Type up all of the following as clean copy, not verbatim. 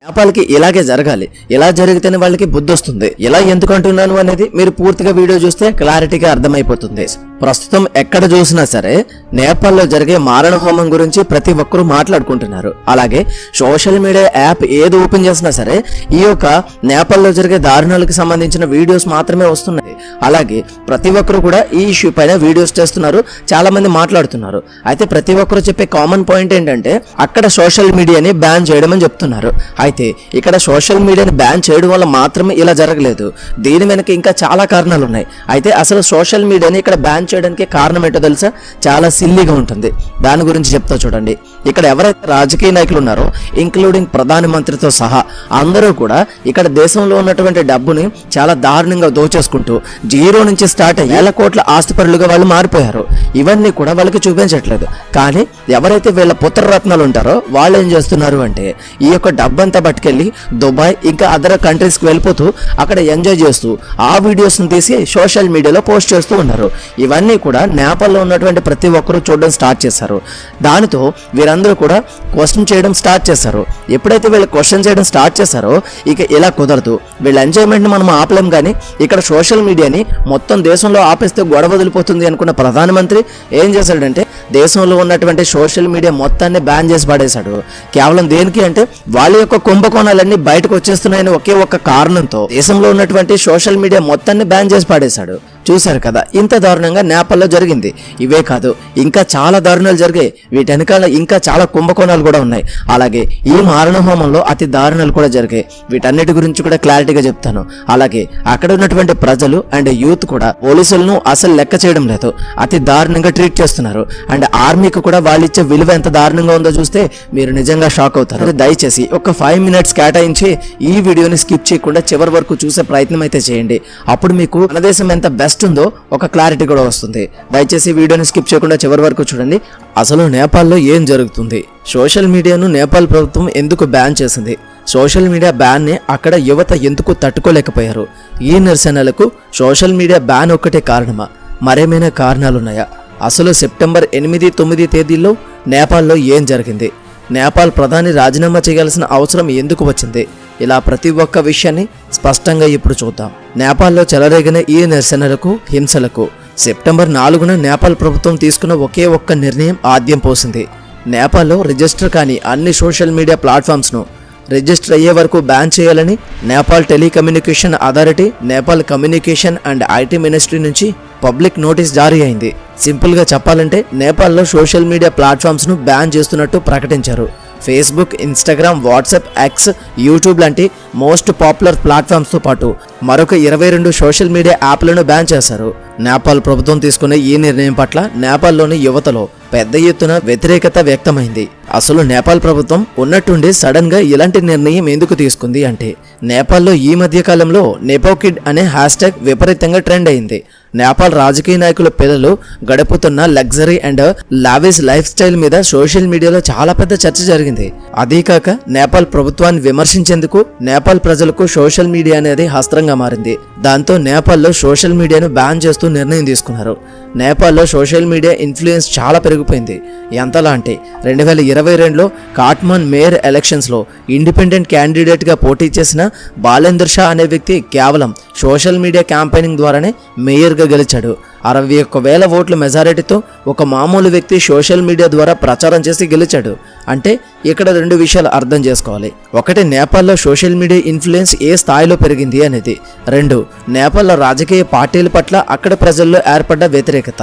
నేపాల్కి ఇలాగే జరగాలి. ఇలా జరిగితేనే వాళ్ళకి బుద్ధి వస్తుంది. ఇలా ఎందుకు అంటున్నాను అనేది మీరు పూర్తిగా వీడియో చూస్తే క్లారిటీగా అర్థమైపోతుంది. ప్రస్తుతం ఎక్కడ చూసినా సరే నేపాల్లో జరిగే మారణ హోమం గురించి ప్రతి ఒక్కరూ మాట్లాడుకుంటున్నారు. అలాగే సోషల్ మీడియా యాప్ ఏది ఓపెన్ చేసినా సరే ఈ యొక్క నేపాల్లో జరిగే దారుణాలకు సంబంధించిన వీడియోస్ మాత్రమే వస్తున్నాయి. అలాగే ప్రతి ఒక్కరు కూడా ఈ ఇష్యూ పైన వీడియోస్ చేస్తున్నారు, చాలా మంది మాట్లాడుతున్నారు. అయితే ప్రతి ఒక్కరు చెప్పే కామన్ పాయింట్ ఏంటంటే అక్కడ సోషల్ మీడియాని బ్యాన్ చేయడం అని చెప్తున్నారు. అయితే ఇక్కడ సోషల్ మీడియాని బ్యాన్ చేయడం వల్ల మాత్రమే ఇలా జరగలేదు. దీని వెనక ఇంకా చాలా కారణాలు ఉన్నాయి. అయితే అసలు సోషల్ మీడియాని ఇక్కడ బ్యాన్ చేయడానికి కారణం ఏంటో తెలుసా? చాలా సిల్లీగా ఉంటుంది. దాని గురించి చెప్తా చూడండి. ఇక్కడ ఎవరైతే రాజకీయ నాయకులు ఉన్నారో ఇంక్లూడింగ్ ప్రధానమంత్రితో సహా అందరూ కూడా ఇక్కడ దేశంలో ఉన్నటువంటి డబ్బుని చాలా దారుణంగా దోచేసుకుంటూ జీరో నుంచి స్టార్ట్ అయ్యి వేల కోట్ల ఆస్తిపరులుగా వాళ్ళు మారిపోయారు. ఇవన్నీ కూడా వాళ్ళకి చూపించట్లేదు. కానీ ఎవరైతే వీళ్ళ పుత్రరత్నాలు ఉంటారో వాళ్ళు ఏం చేస్తున్నారు అంటే ఈ యొక్క డబ్బంతా పట్టుకెళ్ళి దుబాయ్ ఇంకా అదర్ కంట్రీస్కి వెళ్ళిపోతూ అక్కడ ఎంజాయ్ చేస్తూ ఆ వీడియోస్ని తీసి సోషల్ మీడియాలో పోస్ట్ చేస్తూ ఉన్నారు. ఇవన్నీ కూడా నేపాల్లో ఉన్నటువంటి ప్రతి ఒక్కరూ చూడడం స్టార్ట్ చేశారు. దానితో వీరందరూ కూడా క్వశ్చన్ చేయడం స్టార్ట్ చేశారు. ఎప్పుడైతే వీళ్ళు క్వశ్చన్ చేయడం స్టార్ట్ చేశారో ఇక ఇలా కుదరదు, వీళ్ళ ఎంజాయ్మెంట్ని మనం ఆపలేం. కానీ ఇక్కడ సోషల్ మీడియాని మొత్తం దేశంలో ఆపేస్తే గొడవ వదిలిపోతుంది అనుకున్న ప్రధానమంత్రి ఏం చేశాడంటే దేశంలో ఉన్నటువంటి సోషల్ మీడియా మొత్తాన్ని బ్యాన్ చేసి పడేశాడు. కేవలం దేనికి అంటే వాళ్ళ యొక్క కుంభకోణాలన్నీ బయటకు వచ్చేస్తున్నాయని ఒకే ఒక్క కారణంతో దేశంలో ఉన్నటువంటి సోషల్ మీడియా మొత్తాన్ని బ్యాన్ చేసి పడేశాడు. చూశారు కదా, ఇంత దారుణంగా నేపాల్లో జరిగింది. ఇవే కాదు, ఇంకా చాలా దారుణాలు జరిగాయి. వీటి వెనకాల ఇంకా చాలా కుంభకోణాలు కూడా ఉన్నాయి. అలాగే ఈ మారణ హోమంలో అతి దారుణాలు కూడా జరిగాయి. వీటన్నిటి గురించి కూడా క్లారిటీగా చెప్తాను. అలాగే అక్కడ ఉన్నటువంటి ప్రజలు అండ్ యూత్ కూడా పోలీసులను అసలు లెక్క చేయడం లేదు, అతి దారుణంగా ట్రీట్ చేస్తున్నారు. అండ్ ఆర్మీకి కూడా వాళ్ళు ఇచ్చే విలువ ఎంత దారుణంగా ఉందో చూస్తే మీరు నిజంగా షాక్ అవుతారు. దయచేసి ఒక 5 minutes కేటాయించి ఈ వీడియోని స్కిప్ చేయకుండా చివరి వరకు చూసే ప్రయత్నం అయితే చేయండి. అప్పుడు మీకు మన దేశం ఎంత బెస్ట్ ఉందో ఒక క్లారిటీ కూడా వస్తుంది. దయచేసి వీడియోని స్కిప్ చేయకుండా చివరి వరకు చూడండి. అసలు నేపాల్లో ఏం జరుగుతుంది, సోషల్ మీడియాను నేపాల్ ప్రభుత్వం ఎందుకు బ్యాన్ చేసింది, సోషల్ మీడియా బ్యాన్ ని అక్కడ యువత ఎందుకు తట్టుకోలేకపోయారు, ఈ నిరసనలకు సోషల్ మీడియా బ్యాన్ ఒక్కటే కారణమా, మరేమైనా కారణాలున్నాయా, అసలు సెప్టెంబర్ 8, 9 తేదీల్లో నేపాల్లో ఏం జరిగింది, నేపాల్ ప్రధాని రాజీనామా చేయాల్సిన అవసరం ఎందుకు వచ్చింది, ఇలా ప్రతి ఒక్క విషయాన్ని స్పష్టంగా ఇప్పుడు చూద్దాం. నేపాల్లో చెలరేగిన ఈ నిరసనలకు హింసలకు సెప్టెంబర్ 4న నేపాల్ ప్రభుత్వం తీసుకున్న ఒకే ఒక్క నిర్ణయం ఆద్యం పోసింది. నేపాల్లో రిజిస్టర్ కాని అన్ని సోషల్ మీడియా ప్లాట్ఫామ్స్ను రిజిస్టర్ అయ్యే వరకు బ్యాన్ చేయాలని Nepal telecommunication authority, Nepal communication and IT ministry నుంచి పబ్లిక్ నోటీస్ జారీ అయింది. సింపుల్గా చెప్పాలంటే నేపాల్లో సోషల్ మీడియా ప్లాట్ఫామ్స్ను బ్యాన్ చేస్తున్నట్టు ప్రకటించారు. Facebook, Instagram, WhatsApp, X, YouTube లాంటి మోస్ట్ పాపులర్ ప్లాట్ఫామ్స్తో పాటు మరొక 22 సోషల్ మీడియా యాప్లను బ్యాన్ చేశారు. నేపాల్ ప్రభుత్వం తీసుకున్న ఈ నిర్ణయం పట్ల నేపాల్లోని యువతలో పెద్ద ఎత్తున వ్యతిరేకత వ్యక్తమైంది. అసలు నేపాల్ ప్రభుత్వం ఉన్నట్టుండి సడన్ గా ఇలాంటి నిర్ణయం ఎందుకు తీసుకుంది అంటే నేపాల్లో ఈ మధ్య కాలంలో నెపోకిడ్ అనే హ్యాష్ట్యాగ్ విపరీతంగా ట్రెండ్ అయింది. నేపాల్ రాజకీయ నాయకుల పిల్లలు గడుపుతున్న luxury and lavish lifestyle మీద సోషల్ మీడియాలో చాలా పెద్ద చర్చ జరిగింది. అదీకాక నేపాల్ ప్రభుత్వాన్ని విమర్శించేందుకు నేపాల్ ప్రజలకు సోషల్ మీడియా అనేది అస్త్రంగా మారింది. దాంతో నేపాల్లో సోషల్ మీడియాను బ్యాన్ చేస్తూ నిర్ణయం తీసుకున్నారు. నేపాల్లో సోషల్ మీడియా ఇన్ఫ్లుయెన్స్ చాలా పెరిగిపోయింది. ఎంతలా అంటే 2022లో కాట్మాండ్ మేయర్ ఎలక్షన్స్లో ఇండిపెండెంట్ క్యాండిడేట్గా పోటీ చేసిన బాలేందర్ షా అనే వ్యక్తి కేవలం సోషల్ మీడియా క్యాంపెయినింగ్ ద్వారానే మేయర్గా గెలిచాడు. 61,000 ఓట్ల మెజారిటీతో ఒక మామూలు వ్యక్తి సోషల్ మీడియా ద్వారా ప్రచారం చేసి గెలిచాడు. అంటే ఇక్కడ 2 విషయాలు అర్థం చేసుకోవాలి. ఒకటి, నేపాల్లో సోషల్ మీడియా ఇన్ఫ్లుయెన్స్ ఏ స్థాయిలో పెరిగింది అనేది. 2, నేపాల్లో రాజకీయ పార్టీల పట్ల అక్కడ ప్రజల్లో ఏర్పడ్డ వ్యతిరేకత.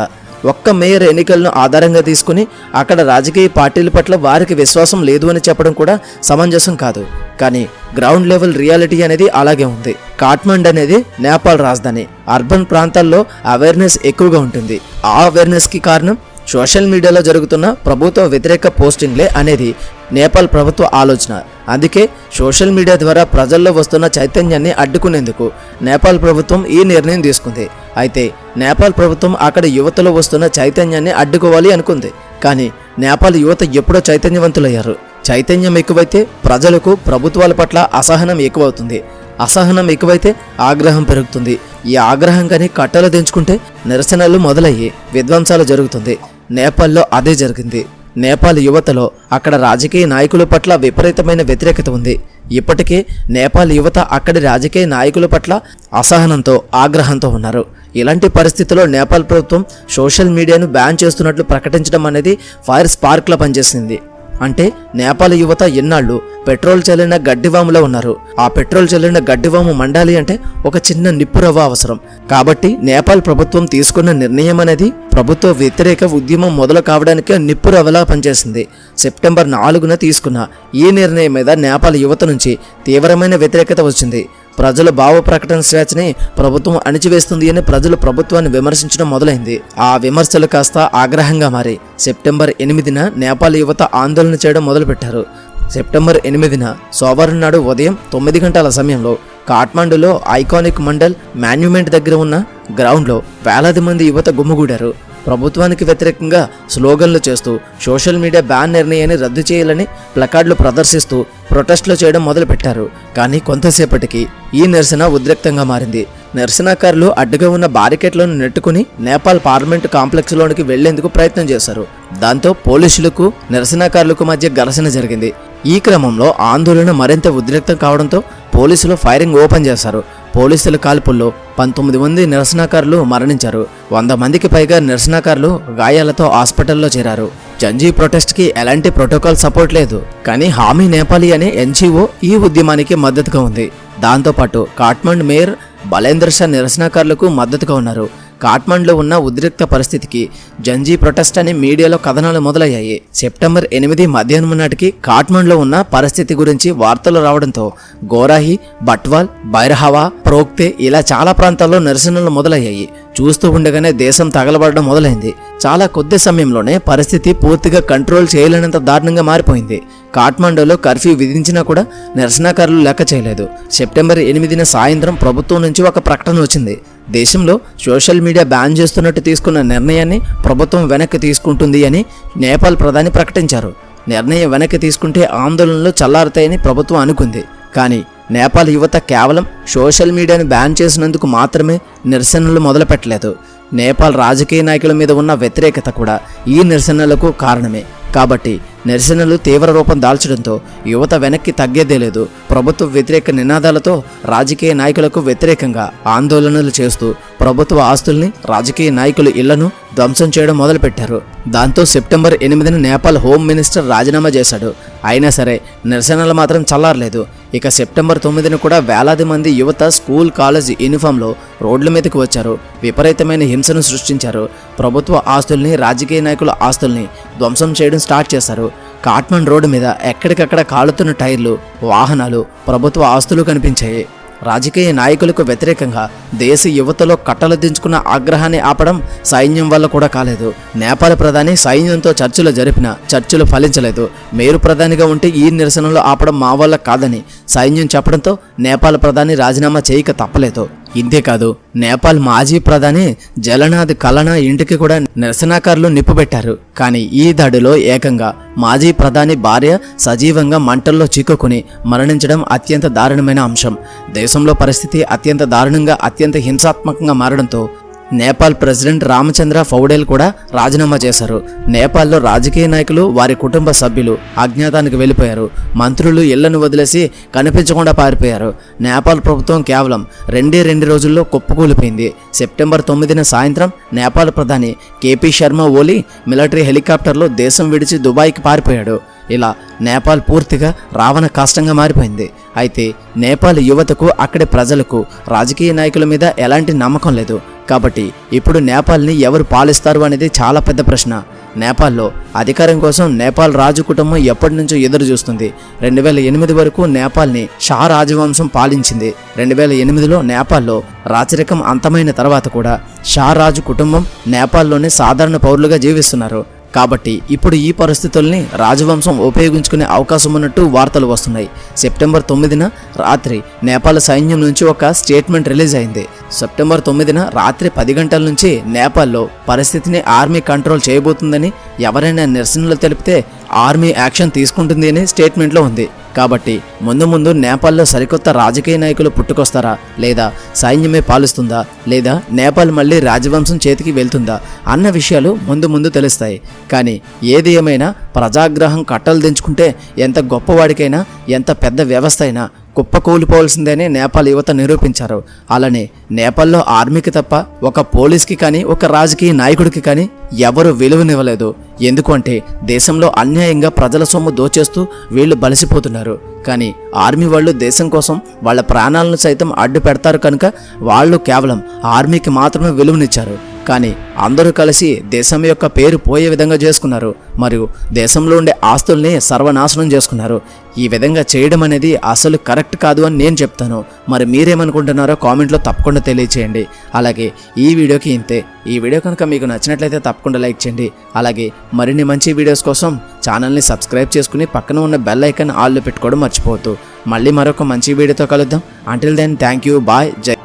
ఒక్క మేయర్ ఎన్నికలను ఆధారంగా తీసుకుని అక్కడ రాజకీయ పార్టీల పట్ల వారికి విశ్వాసం లేదు అని చెప్పడం కూడా సమంజసం కాదు. కానీ గ్రౌండ్ లెవెల్ రియాలిటీ అనేది అలాగే ఉంది. కాట్మండ్ అనేది నేపాల్ రాజధాని. అర్బన్ ప్రాంతాల్లో అవేర్నెస్ ఎక్కువగా ఉంటుంది. ఆ అవేర్నెస్కి కారణం సోషల్ మీడియాలో జరుగుతున్న ప్రభుత్వ వ్యతిరేక పోస్టింగ్లే అనేది నేపాల్ ప్రభుత్వ ఆలోచన. అందుకే సోషల్ మీడియా ద్వారా ప్రజల్లో వస్తున్న చైతన్యాన్ని అడ్డుకునేందుకు నేపాల్ ప్రభుత్వం ఈ నిర్ణయం తీసుకుంది. అయితే నేపాల్ ప్రభుత్వం అక్కడ యువతలో వస్తున్న చైతన్యాన్ని అడ్డుకోవాలి అనుకుంది. కానీ నేపాల్ యువత ఎప్పుడో చైతన్యవంతులయ్యారు. చైతన్యం ఎక్కువైతే ప్రజలకు ప్రభుత్వాల పట్ల అసహనం ఎక్కువవుతుంది. అసహనం ఎక్కువైతే ఆగ్రహం పెరుగుతుంది. ఈ ఆగ్రహం కానీ కట్టలు తెంచుకుంటే నిరసనలు మొదలయ్యి విధ్వంసాలు జరుగుతుంది. నేపాల్లో అదే జరిగింది. నేపాల్ యువతలో అక్కడ రాజకీయ నాయకుల పట్ల విపరీతమైన వ్యతిరేకత ఉంది. ఇప్పటికే నేపాల్ యువత అక్కడి రాజకీయ నాయకుల పట్ల అసహనంతో ఆగ్రహంతో ఉన్నారు. ఇలాంటి పరిస్థితుల్లో నేపాల్ ప్రభుత్వం సోషల్ మీడియాను బ్యాన్ చేస్తున్నట్లు ప్రకటించడం అనేది ఫైర్ స్పార్క్లా పనిచేసింది. అంటే నేపాల్ యువత ఎన్నాళ్ళు పెట్రోల్ చల్లిన గడ్డివాములో ఉన్నారు. ఆ పెట్రోల్ చల్లిన గడ్డివాము మండాలి అంటే ఒక చిన్న నిప్పురవ్వ అవసరం. కాబట్టి నేపాల్ ప్రభుత్వం తీసుకున్న నిర్ణయం అనేది ప్రభుత్వ వ్యతిరేక ఉద్యమం మొదలు కావడానికి నిప్పురవ్వలా పనిచేసింది. సెప్టెంబర్ 4న తీసుకున్న ఈ నిర్ణయం మీద నేపాల్ యువత నుంచి తీవ్రమైన వ్యతిరేకత వచ్చింది. ప్రజల భావ ప్రకటన స్వేచ్ఛని ప్రభుత్వం అణిచివేస్తుంది అని ప్రజలు ప్రభుత్వాన్ని విమర్శించడం మొదలైంది. ఆ విమర్శలు కాస్త ఆగ్రహంగా మారి సెప్టెంబర్ 8న నేపాల్ యువత ఆందోళన చేయడం మొదలుపెట్టారు. సెప్టెంబర్ 8న సోమవారం నాడు ఉదయం 9 గంటల సమయంలో కాఠ్మండూలో ఐకానిక్ మండల్ మాన్యుమెంట్ దగ్గర ఉన్న గ్రౌండ్లో వేలాది మంది యువత గుమ్మిగూడారు. ప్రభుత్వానికి వ్యతిరేకంగా స్లోగన్లు చేస్తూ సోషల్ మీడియా బ్యాన్ నిర్ణయాన్ని రద్దు చేయాలని ప్లకార్డులు ప్రదర్శిస్తూ ప్రొటెస్టులు చేయడం మొదలుపెట్టారు. కానీ కొంతసేపటికి ఈ నిరసన ఉద్రిక్తంగా మారింది. నిరసనకారులు అడ్డుగా ఉన్న బారికేట్లను నెట్టుకుని నేపాల్ పార్లమెంటు కాంప్లెక్స్లోనికి వెళ్లేందుకు ప్రయత్నం చేశారు. దాంతో పోలీసులకు నిరసనకారులకు మధ్య ఘర్షణ జరిగింది. ఈ క్రమంలో ఆందోళన మరింత ఉద్రిక్తం కావడంతో పోలీసులు ఫైరింగ్ ఓపెన్ చేశారు. పోలీసుల కాల్పుల్లో 19 మంది నిరసనకారులు మరణించారు. 100 మందికి పైగా నిరసనకారులు గాయాలతో హాస్పిటల్లో చేరారు. జంజీ ప్రొటెస్ట్కి ఎలాంటి ప్రోటోకాల్ సపోర్ట్ లేదు. కానీ హామీ నేపాలి అనే ఎన్జిఓ ఈ ఉద్యమానికి మద్దతుగా ఉంది. దాంతోపాటు కాఠ్మండ్ మేయర్ బలేంద్ర షా నిరసనకారులకు మద్దతుగా ఉన్నారు. కాఠ్మండ్లో ఉన్న ఉద్రిక్త పరిస్థితికి జంజీ ప్రొటెస్ట్ అని మీడియాలో కథనాలు మొదలయ్యాయి. సెప్టెంబర్ 8 మధ్యాహ్నం నాటికి కాఠ్మండ్లో ఉన్న పరిస్థితి గురించి వార్తలు రావడంతో గోరాహి, బట్వాల్, బైరహవా, ప్రోక్తే ఇలా చాలా ప్రాంతాల్లో నిరసనలు మొదలయ్యాయి. చూస్తూ ఉండగానే దేశం తగలబడడం మొదలైంది. చాలా కొద్ది సమయంలోనే పరిస్థితి పూర్తిగా కంట్రోల్ చేయలేనంత దారుణంగా మారిపోయింది. కాఠ్మండూలో కర్ఫ్యూ విధించినా కూడా నిరసనకారులు లెక్క చేయలేదు. సెప్టెంబర్ 8న సాయంత్రం ప్రభుత్వం నుంచి ఒక ప్రకటన వచ్చింది. దేశంలో సోషల్ మీడియా బ్యాన్ చేస్తున్నట్టు తీసుకున్న నిర్ణయాన్ని ప్రభుత్వం వెనక్కి తీసుకుంటుంది అని నేపాల్ ప్రధాని ప్రకటించారు. నిర్ణయం వెనక్కి తీసుకుంటే ఆందోళనలు చల్లారుతాయని ప్రభుత్వం అనుకుంది. కానీ నేపాల్ యువత కేవలం సోషల్ మీడియాను బ్యాన్ చేసినందుకు మాత్రమే నిరసనలు మొదలుపెట్టలేదు. నేపాల్ రాజకీయ నాయకుల మీద ఉన్న వ్యతిరేకత కూడా ఈ నిరసనలకు కారణమే. కాబట్టి నిరసనలు తీవ్ర రూపం దాల్చడంతో యువత వెనక్కి తగ్గేదే లేదు. ప్రభుత్వ వ్యతిరేక నినాదాలతో రాజకీయ నాయకులకు వ్యతిరేకంగా ఆందోళనలు చేస్తూ ప్రభుత్వ ఆస్తుల్ని, రాజకీయ నాయకుల ఇళ్లను ధ్వంసం చేయడం మొదలుపెట్టారు. దాంతో సెప్టెంబర్ 8న నేపాల్ హోమ్ మినిస్టర్ రాజీనామా చేశాడు. అయినా సరే నిరసనలు మాత్రం చల్లారలేదు. ఇక సెప్టెంబర్ 9న కూడా వేలాది మంది యువత స్కూల్, కాలేజ్ యూనిఫామ్లో రోడ్ల మీదకి వచ్చారు. విపరీతమైన హింసను సృష్టించారు. ప్రభుత్వ ఆస్తుల్ని, రాజకీయ నాయకుల ఆస్తుల్ని ధ్వంసం చేయడం స్టార్ట్ చేశారు. కాఠ్మండ్ రోడ్డు మీద ఎక్కడికక్కడ కాలుతున్న టైర్లు, వాహనాలు, ప్రభుత్వ ఆస్తులు కనిపించాయి. రాజకీయ నాయకులకు వ్యతిరేకంగా దేశ యువతలో కట్టలు దించుకున్న ఆగ్రహాన్ని ఆపడం సైన్యం వల్ల కూడా కాలేదు. నేపాల్ ప్రధాని సైన్యంతో చర్చలు జరిపినా చర్చలు ఫలించలేదు. మేరు ప్రధానిగా ఉంటే ఈ నిరసనలు ఆపడం మా వల్ల కాదని సైన్యం చెప్పడంతో నేపాల్ ప్రధాని రాజీనామా చేయక తప్పలేదు. ఇంతేకాదు నేపాల్ మాజీ ప్రధాని జలనాథ్ కలనా ఇంటికి కూడా నిరసనకారులు నిప్పుబెట్టారు. కానీ ఈ దాడిలో ఏకంగా మాజీ ప్రధాని భార్య సజీవంగా మంటల్లో చిక్కుకుని మరణించడం అత్యంత దారుణమైన అంశం. దేశంలో పరిస్థితి అత్యంత దారుణంగా, అత్యంత హింసాత్మకంగా మారడంతో నేపాల్ ప్రెసిడెంట్ రామచంద్ర పౌడేల్ కూడా రాజీనామా చేశారు. నేపాల్లో రాజకీయ నాయకులు, వారి కుటుంబ సభ్యులు అజ్ఞాతానికి వెళ్ళిపోయారు. మంత్రులు ఇళ్లను వదిలేసి కనిపించకుండా పారిపోయారు. నేపాల్ ప్రభుత్వం కేవలం 2 రోజుల్లో కుప్పకూలిపోయింది. సెప్టెంబర్ 9న సాయంత్రం నేపాల్ ప్రధాని కేపీ శర్మ ఓలీ మిలిటరీ హెలికాప్టర్లో దేశం విడిచి దుబాయ్కి పారిపోయాడు. ఇలా నేపాల్ పూర్తిగా రావణ కాష్టంగా మారిపోయింది. అయితే నేపాల్ యువతకు, అక్కడి ప్రజలకు రాజకీయ నాయకుల మీద ఎలాంటి నమ్మకం లేదు. కాబట్టి ఇప్పుడు నేపాల్ని ఎవరు పాలిస్తారు అనేది చాలా పెద్ద ప్రశ్న. నేపాల్లో అధికారం కోసం నేపాల్ రాజు కుటుంబం ఎప్పటి నుంచో ఎదురు చూస్తుంది. 2008 వరకు నేపాల్ని షా రాజవంశం పాలించింది. 2008లో నేపాల్లో రాచరికం అంతమైన తర్వాత కూడా షా రాజు కుటుంబం నేపాల్లోనే సాధారణ పౌరులుగా జీవిస్తున్నారు. కాబట్టి ఇప్పుడు ఈ పరిస్థితుల్ని రాజవంశం ఉపయోగించుకునే అవకాశం ఉన్నట్టు వార్తలు వస్తున్నాయి. సెప్టెంబర్ 9న రాత్రి నేపాల్ సైన్యం నుంచి ఒక స్టేట్మెంట్ రిలీజ్ అయింది. సెప్టెంబర్ 9న రాత్రి 10 గంటల నుంచి నేపాల్లో పరిస్థితిని ఆర్మీ కంట్రోల్ చేయబోతుందని ఎవరైనా నిరసనలు తెలిపితే ఆర్మీ యాక్షన్ తీసుకుంటుంది అని స్టేట్మెంట్లో ఉంది. కాబట్టి ముందు ముందు నేపాల్లో సరికొత్త రాజకీయ నాయకులు పుట్టుకొస్తారా, లేదా సైన్యమే పాలిస్తుందా, లేదా నేపాల్ మళ్ళీ రాజవంశం చేతికి వెళ్తుందా అన్న విషయాలు ముందు ముందు తెలుస్తాయి. కానీ ఏది ఏమైనా ప్రజాగ్రహం కట్టలు దించుకుంటే ఎంత గొప్పవాడికైనా, ఎంత పెద్ద వ్యవస్థ అయినా కుప్పకూలిపోవాల్సిందేనే నేపాల్ యువత నిరూపించారు. అలానే నేపాల్లో ఆర్మీకి తప్ప ఒక పోలీస్కి కానీ, ఒక రాజకీయ నాయకుడికి కానీ ఎవరు విలువనివ్వలేదు. ఎందుకంటే దేశంలో అన్యాయంగా ప్రజల సొమ్ము దోచేస్తూ వీళ్ళు బలిసిపోతున్నారు. కానీ ఆర్మీ వాళ్ళు దేశం కోసం వాళ్ళ ప్రాణాలను సైతం అడ్డు పెడతారు కనుక వాళ్ళు కేవలం ఆర్మీకి మాత్రమే విలువనిచ్చారు. కానీ అందరూ కలిసి దేశం యొక్క పేరు పోయే విధంగా చేసుకున్నారు, మరియు దేశంలో ఉండే ఆస్తుల్ని సర్వనాశనం చేసుకున్నారు. ఈ విధంగా చేయడం అనేది అసలు కరెక్ట్ కాదు అని నేను చెప్తాను. మరి మీరేమనుకుంటున్నారో కామెంట్లో తప్పకుండా తెలియచేయండి. అలాగే ఈ వీడియోకి ఇంతే. ఈ వీడియో కనుక మీకు నచ్చినట్లయితే తప్పకుండా లైక్ చేయండి. అలాగే మరిన్ని మంచి వీడియోస్ కోసం ఛానల్ని సబ్స్క్రైబ్ చేసుకుని పక్కన ఉన్న బెల్ ఐకాన్ ఆల్లో పెట్టుకోవడం మర్చిపోవద్దు. మళ్ళీ మరొక మంచి వీడియోతో కలుద్దాం. Until then thank you, bye, జై.